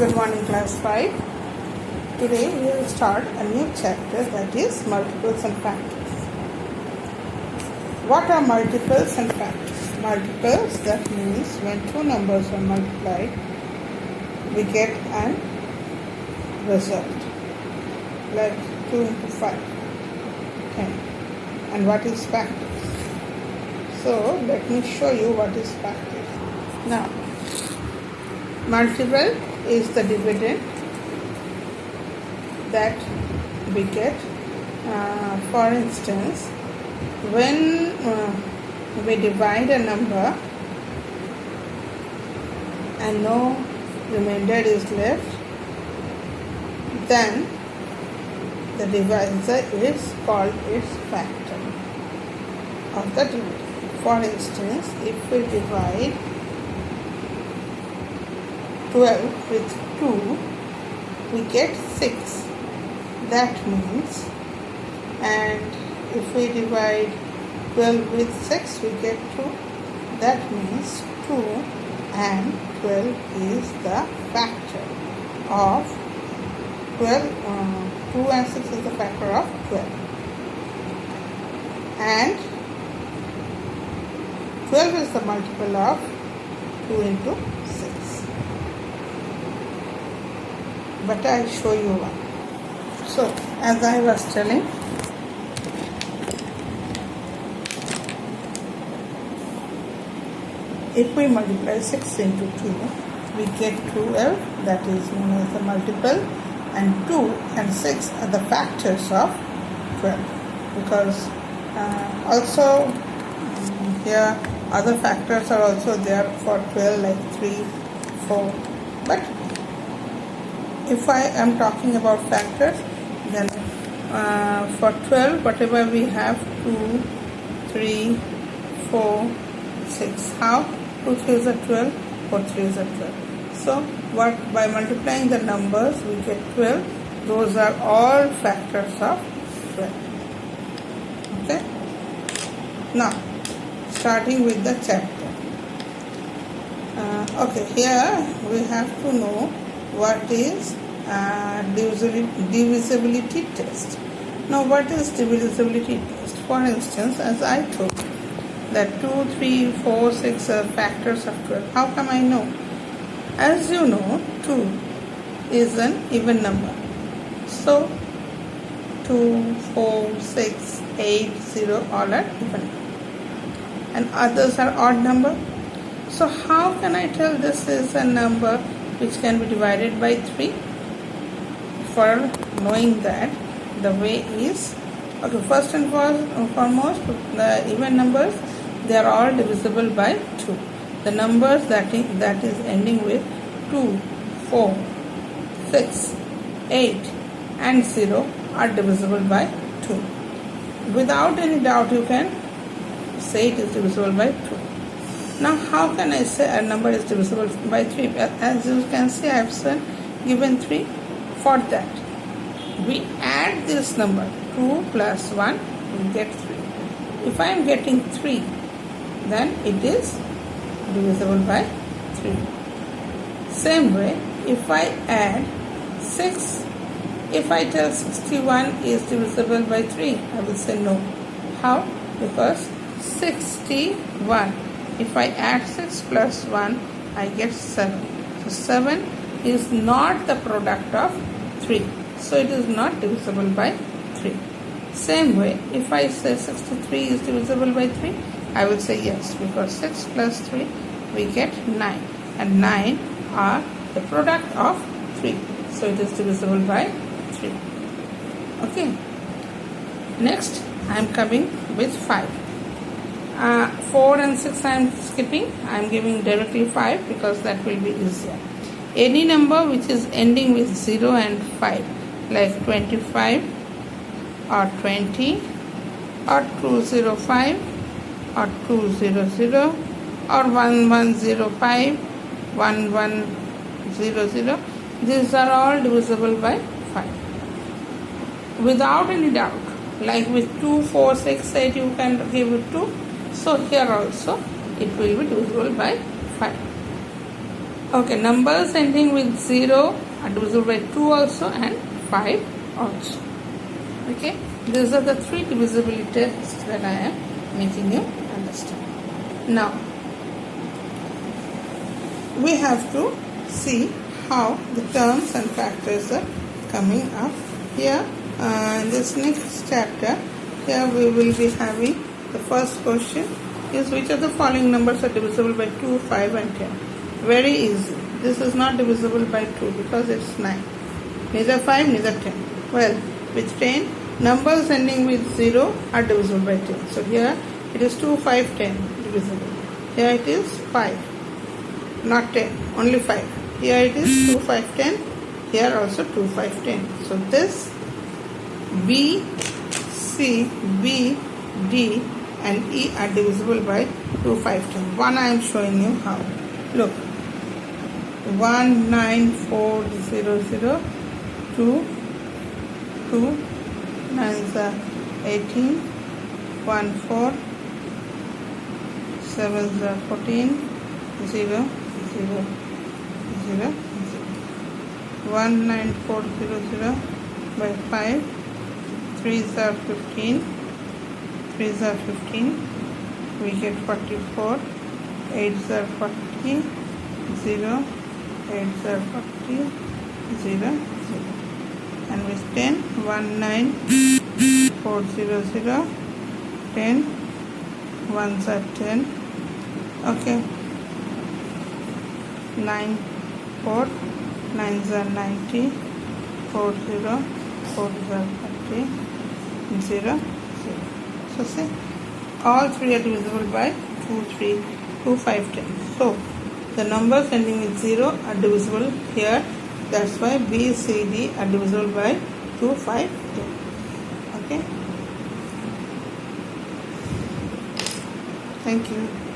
Good morning, class 5. Today we will start a new chapter, that is multiples and factors. What are multiples and factors? Multiples, that means when two numbers are multiplied, we get an result. Like 2 into 5, 10. And what is factors? So let me show you what is factors. Now, multiple is the dividend that we get. For instance, when we divide a number and no remainder is left, then the divisor is called its factor of the dividend. For instance, if we divide 12 with 2, we get 6. That means, and if we divide 12 with 6, we get 2. That means 2 and 12 is the factor of 12. 2 and 6 is the factor of 12. And 12 is the multiple of 2 into 6. But I'll show you one. So, as I was telling, if we multiply 6 into 2, we get 12, that is known as the multiple, and 2 and 6 are the factors of 12. Because also here other factors are also there for 12, like 3, 4. But if I am talking about factors, then for 12, whatever we have, 2, 3, 4, 6. How? 2 3s are 12, 4 3s are 12. So, by multiplying the numbers, we get 12. Those are all factors of 12. Okay? Now, starting with the chapter. Okay, here we have to know what is divisibility test. Now, what is divisibility test? For instance, as I told that 2, 3, 4, 6 are factors of 12. How come I know? As you know, 2 is an even number. So, 2, 4, 6, 8, 0 all are even. And others are odd number. So, how can I tell this is a number which can be divided by 3? For knowing that, the way is, okay, first and foremost, the even numbers, they are all divisible by 2. The numbers that is ending with 2, 4, 6, 8 and 0 are divisible by 2. Without any doubt, you can say it is divisible by 2. Now, how can I say a number is divisible by 3? As you can see, I have given 3. For that, we add this number, 2 plus 1, we get 3. If I am getting 3, then it is divisible by 3. Same way, if I add 6, if I tell 61 is divisible by 3, I will say no. How? Because 61. If I add 6 plus 1, I get 7. So 7 is not the product of 3. So it is not divisible by 3. Same way, if I say 63 is divisible by 3, I will say yes, because 6 plus 3, we get 9. And 9 are the product of 3. So it is divisible by 3. Okay. Next, I am coming with 5. 4 and 6 I am skipping. I am giving directly 5 because that will be easier. Any number which is ending with 0 and 5, like 25 or 20 or 205 or 200 or 1105, 1100, these are all divisible by 5. Without any doubt, like with 2, 4, 6, 8, you can give it 2. So here also it will be divisible by 5. Okay, numbers ending with 0 are divisible by 2 also and 5 also. Okay, these are the 3 divisibility tests that I am making you understand. Now, we have to see how the terms and factors are coming up here. In this next chapter, here we will be having the first question is which of the following numbers are divisible by 2, 5 and 10. Very easy. This is not divisible by 2 because it's 9. Neither 5, neither 10. Well, with 10, numbers ending with 0 are divisible by 10. So here it is 2, 5, 10 divisible. Here it is 5. Not 10, only 5. Here it is 2, 5, 10. Here also 2, 5, 10. So this B, C, B, D and E are divisible by 2, 5, 10. One I am showing you how. Look. 19400 2 9s are 18 1 4 7s are 14 0 0 0 19400 by 5 3s are 15 3s are 15 we get 44 8s are 40 0 8s are 40 0 0 and with 10 19400 10 1s are 10 okay 9 4 9s are 90 4 0 4s are 40 0 0 so see all 3 are divisible by 2 3 2 5 10 so the numbers ending with 0 are divisible here. That's why B, C, D are divisible by 2, 5, 10. Okay. Thank you.